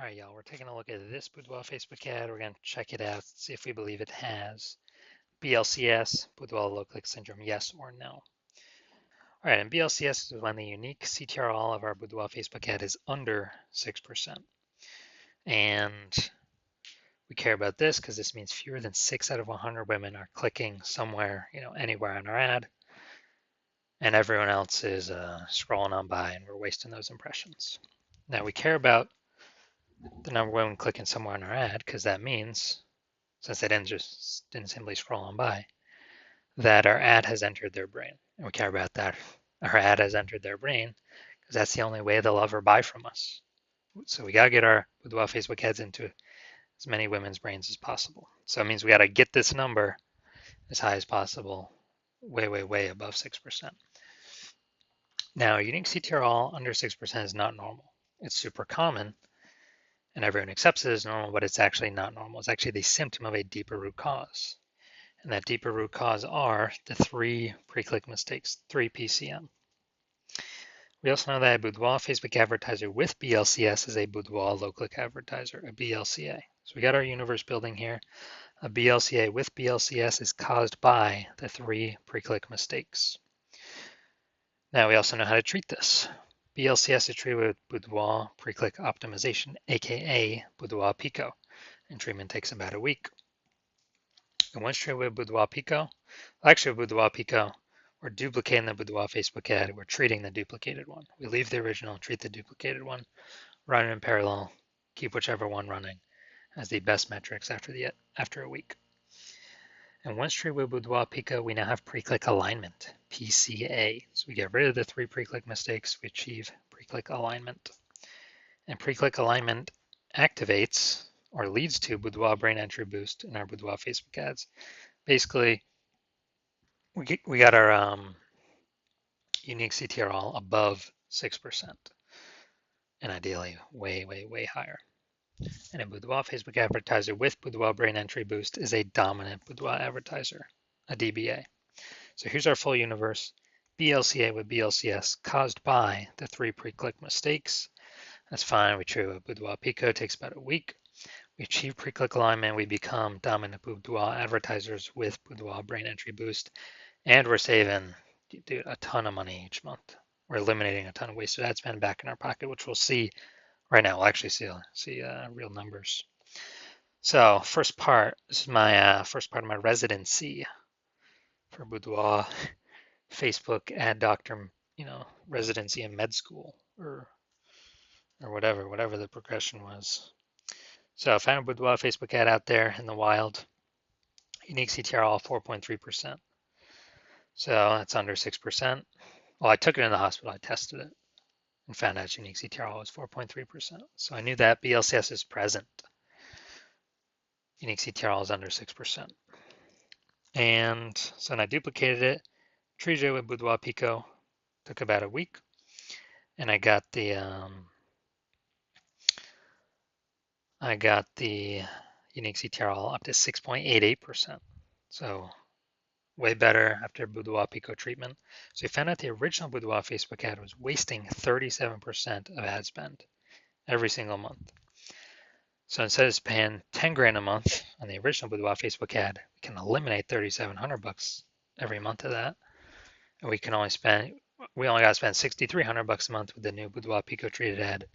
All right, y'all, we're taking a look at this Boudoir Facebook ad. We're going to check it out, see if we believe it has BLCS, Boudoir low-click syndrome, yes or no. All right, and BLCS is when the unique CTRL of our Boudoir Facebook ad is under 6%. And we care about this because this means fewer than 6 out of 100 women are clicking somewhere, anywhere on our ad, and everyone else is scrolling on by and we're wasting those impressions. Now, we care about the number of women clicking somewhere on our ad because that means, since they didn't simply scroll on by, that our ad has entered their brain. And we care about that. Our ad has entered their brain because that's the only way they'll ever buy from us. So we got to get our Boudoir Facebook ads into as many women's brains as possible. So it means we got to get this number as high as possible, way, way, way above 6%. Now, unique CTRL under 6% is not normal. It's super common, and everyone accepts it as normal, but it's actually not normal. It's actually the symptom of a deeper root cause. And that deeper root cause are the 3 pre-click mistakes, 3 PCM. We also know that a Boudoir Facebook advertiser with BLCS is a Boudoir low-click advertiser, a BLCA. So we got our universe building here. A BLCA with BLCS is caused by the 3 pre-click mistakes. Now we also know how to treat this. BLCS is treated with Boudoir pre-click optimization, aka Boudoir Pico, and treatment takes about a week. And once treated with Boudoir Pico, actually with Boudoir Pico, we're duplicating the Boudoir Facebook ad. We're treating the duplicated one. We leave the original, treat the duplicated one, run it in parallel, keep whichever one running as the best metrics after a week. And once treated with Boudoir Pico, we now have pre-click alignment, PCA. So we get rid of the 3 pre-click mistakes. We achieve pre-click alignment. And pre-click alignment activates or leads to Boudoir brain entry boost in our Boudoir Facebook ads. Basically, we got our unique CTRL above 6%, and ideally way, way, way higher. And a Boudoir Facebook advertiser with Boudoir brain entry boost is a dominant Boudoir advertiser, a DBA. So here's our full universe. BLCA with BLCS caused by the 3 pre-click mistakes. That's fine. We treat with Boudoir Pico. It takes about a week. We achieve pre-click alignment. We become dominant Boudoir advertisers with Boudoir brain entry boost. And we're saving, dude, a ton of money each month. We're eliminating a ton of wasted ad spend back in our pocket, which we'll see right now. We'll actually see real numbers. So first part, this is my first part of my residency for Boudoir Facebook ad doctor, residency in med school or whatever the progression was. So I found a Boudoir Facebook ad out there in the wild. Unique CTRL 4.3%. So that's under 6%. Well, I took it in the hospital, I tested it, and found out unique CTRL was 4.3%. So I knew that BLCS is present. Unique CTRL is under 6%. And so then I duplicated it, treated it with Boudoir Pico, took about a week, and I got the unique CTRL up to 6.88%. So way better after Boudoir Pico treatment. So we found out the original Boudoir Facebook ad was wasting 37% of ad spend every single month. So instead of paying 10 grand a month on the original Boudoir Facebook ad, we can eliminate 3,700 bucks every month of that. And we only got to spend 6,300 bucks a month with the new Boudoir Pico treated ad.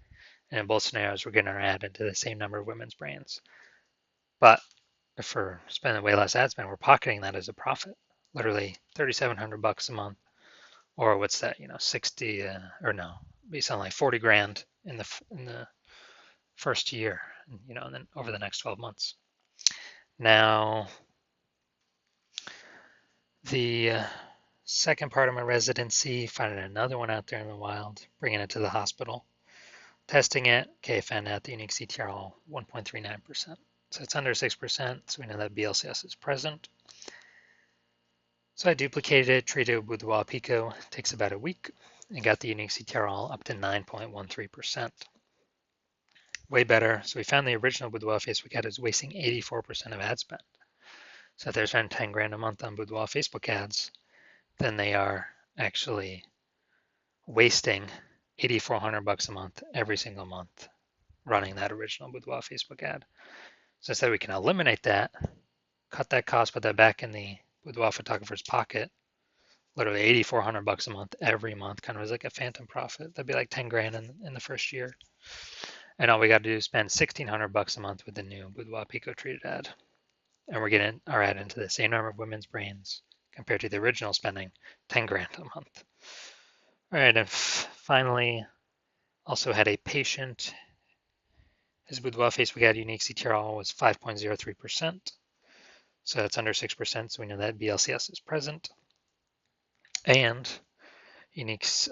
And in both scenarios, we're getting our ad into the same number of women's brains. But if we're spending way less ad spend, we're pocketing that as a profit. Literally 3,700 bucks a month, or what's that? 60 or no, be something like 40 grand in the first year, and then over the next 12 months. Now, the second part of my residency, finding another one out there in the wild, bringing it to the hospital, testing it. Okay, found out the unique CTRL 1.39%. So it's under 6%, so we know that BLCS is present. So I duplicated it, treated it with Boudoir Pico, takes about a week, and got the unique CTRL up to 9.13%. Way better. So we found the original Boudoir Facebook ad is wasting 84% of ad spend. So if they're spending 10 grand a month on Boudoir Facebook ads, then they are actually wasting 8,400 bucks a month every single month running that original Boudoir Facebook ad. So instead we can eliminate that, cut that cost, put that back in the Boudoir photographer's pocket, literally $8,400 a month every month, kind of as like a phantom profit. That'd be like 10 grand in the first year. And all we got to do is spend $1,600 a month with the new Boudoir Pico treated ad. And we're getting our ad into the same number of women's brains compared to the original spending 10 grand a month. All right, and finally, also had a patient. His Boudoir Facebook ad unique CTRL was 5.03%. So that's under 6%, so we know that BLCS is present. And uniques,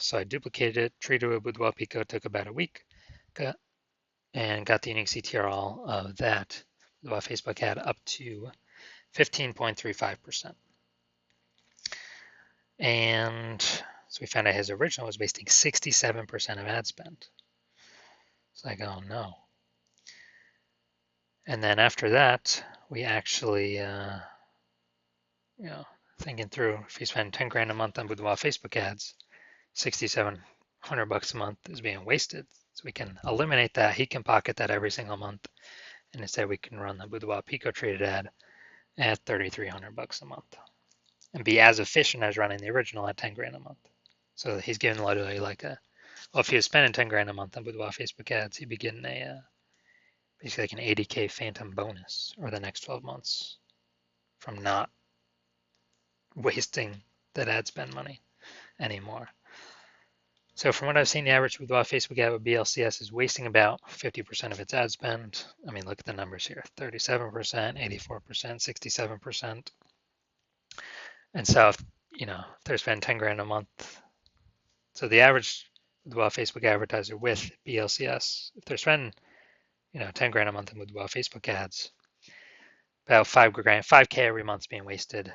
so I duplicated it, treated with Boudoir Pico, took about a week, and got the unique CTRL of that Boudoir Facebook ad up to 15.35%. And so we found out his original was wasting 67% of ad spend. It's like, oh no. And then after that, we actually, thinking through, if you spend 10 grand a month on Boudoir Facebook ads, $6,700 a month is being wasted. So we can eliminate that. He can pocket that every single month. And instead we can run the Boudoir Pico treated ad at $3,300 a month and be as efficient as running the original at 10 grand a month. So he's getting literally like if he was spending 10 grand a month on Boudoir Facebook ads, he'd be getting basically like an 80K phantom bonus over the next 12 months from not wasting that ad spend money anymore. So from what I've seen, the average Boudoir Facebook ad with BLCS is wasting about 50% of its ad spend. I mean, look at the numbers here, 37%, 84%, 67%. And so, if they're spending 10 grand a month, so the average Boudoir Facebook advertiser with BLCS, if they're spending 10 grand a month in Boudoir Facebook ads, about 5K every month is being wasted.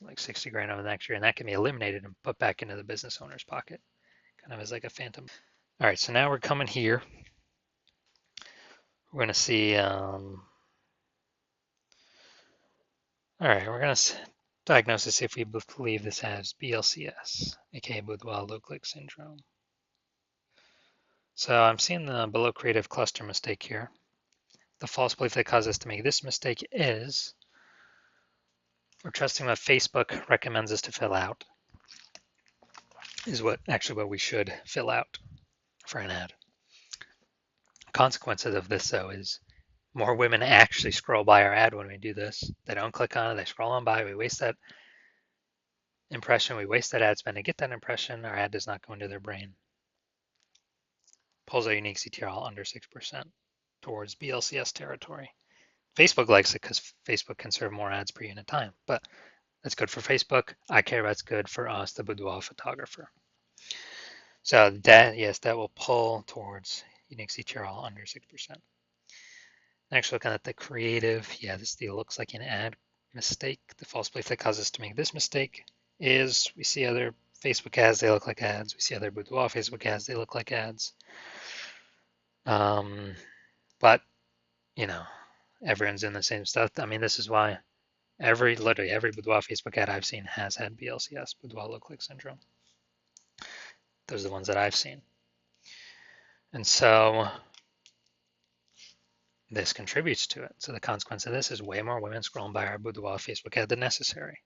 Like 60 grand over the next year, and that can be eliminated and put back into the business owner's pocket, kind of as like a phantom. All right, so now we're coming here. We're going to see, all right, we're going to diagnose this if we believe this has BLCS, aka Boudoir low click syndrome. So I'm seeing the below creative cluster mistake here. The false belief that causes us to make this mistake is we're trusting what Facebook recommends us to fill out is what we should fill out for an ad. Consequences of this, though, is more women actually scroll by our ad when we do this. They don't click on it, they scroll on by, we waste that impression, we waste that ad spend to get that impression, our ad does not go into their brain. Pulls our unique CTRL under 6% towards BLCS territory. Facebook likes it because Facebook can serve more ads per unit time, but that's good for Facebook. I care about it's good for us, the Boudoir photographer. So that, yes, that will pull towards unique CTRL under 6%. Next, looking at the creative, this looks like an ad mistake. The false belief that causes us to make this mistake is we see other Facebook ads, they look like ads. We see other Boudoir Facebook ads, they look like ads. But, everyone's in the same stuff. I mean, this is why literally every Boudoir Facebook ad I've seen has had BLCS, Boudoir low click syndrome. Those are the ones that I've seen. And so this contributes to it. So the consequence of this is way more women scrolling by our Boudoir Facebook ad than necessary.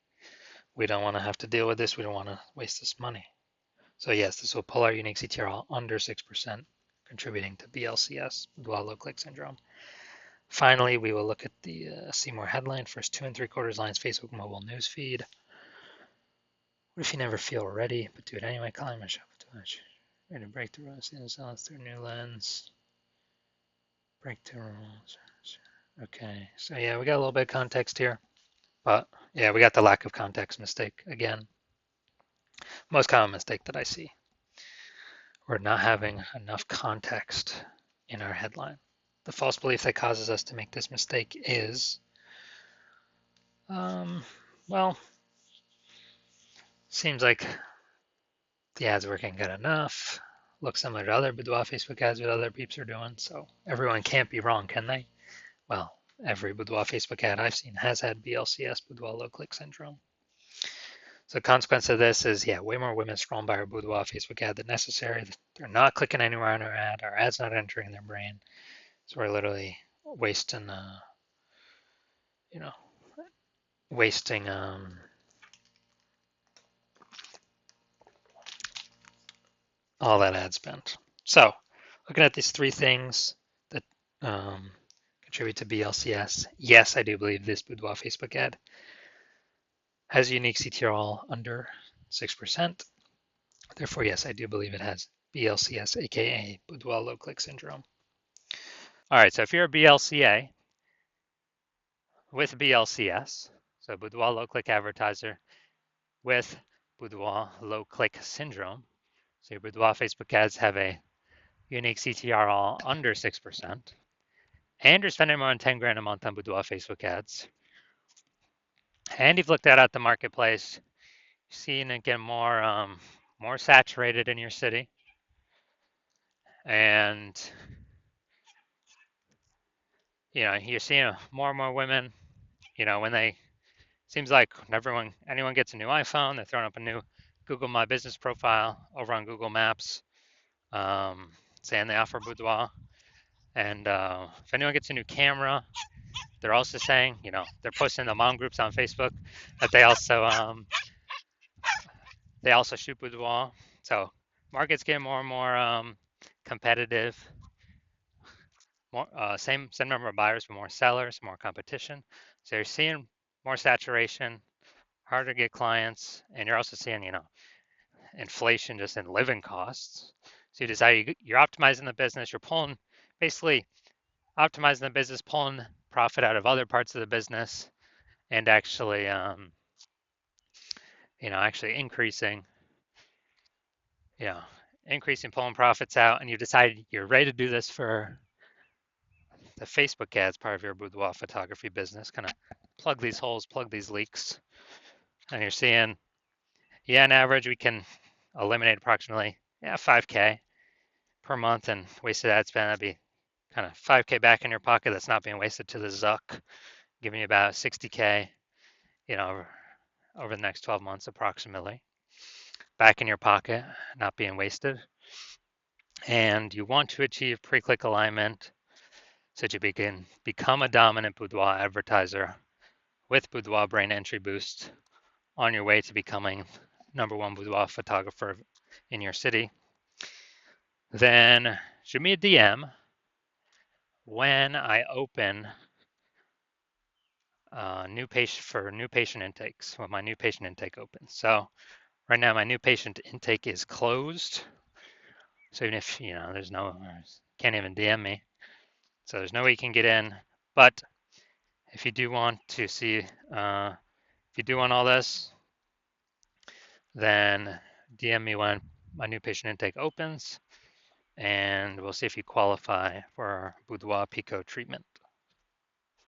We don't want to have to deal with this. We don't want to waste this money. So yes, this will pull our unique CTRL under 6%, contributing to BLCS, Boudoir low click syndrome. Finally, we will look at the see more headline, first 2 3/4 lines, Facebook mobile news feed. What if you never feel ready, but do it anyway? Calling myself too much. Ready to break the rules, silence through a new lens. Break the rules. Okay, so we got a little bit of context here, but we got the lack of context mistake again. Most common mistake that I see. We're not having enough context in our headline. The false belief that causes us to make this mistake is, seems like the ad's working good enough. Looks similar to other Boudoir Facebook ads what other peeps are doing, so everyone can't be wrong, can they? Well, every Boudoir Facebook ad I've seen has had BLCS, Boudoir low click syndrome. So the consequence of this is, yeah, way more women scrolling by our Boudoir Facebook ad than necessary. They're not clicking anywhere on our ad. Our ad's not entering their brain. So we're literally wasting, you know, wasting all that ad spend. So looking at these three things that um, contribute to BLCS, yes, I do believe this Boudoir Facebook ad has a unique CTRL under 6%. Therefore, yes, I do believe it has BLCS, aka Boudoir low click syndrome. All right, so if you're a BLCA with BLCS, so Boudoir low click advertiser with Boudoir low click syndrome, so your Boudoir Facebook ads have a unique CTRL under 6%, and you're spending more than 10 grand a month on Boudoir Facebook ads, and you've looked at the marketplace, seeing it get more saturated in your city, and you're seeing more and more women. When they seems like anyone gets a new iPhone, they're throwing up a new Google My Business profile over on Google Maps, saying they offer Boudoir. And if anyone gets a new camera, they're also saying, they're posting in the mom groups on Facebook that they also shoot Boudoir. So market's getting more and more competitive. More same number of buyers, but more sellers, more competition. So you're seeing more saturation, harder to get clients, and you're also seeing, inflation just in living costs. So you decide you're optimizing the business, you're basically optimizing the business, pulling profit out of other parts of the business, and actually you know, increasing pulling profits out, and you decide you're ready to do this for the Facebook ads part of your boudoir photography business, kind of plug these holes, plug these leaks, and you're seeing, yeah, on average, we can eliminate approximately 5K per month and wasted ad spend. That'd be kind of 5K back in your pocket that's not being wasted to the Zuck, giving you about 60K, over the next 12 months approximately, back in your pocket, not being wasted. And you want to achieve pre-click alignment so that you can become a dominant boudoir advertiser with Boudoir Brain Entry Boost on your way to becoming #1 boudoir photographer in your city. Then shoot me a DM when I open new patient intakes, when my new patient intake opens. So right now my new patient intake is closed. So even if there's can't even DM me, so there's no way you can get in. But if you do want to see, if you do want all this, then DM me when my new patient intake opens, and we'll see if you qualify for our Boudoir Pico treatment.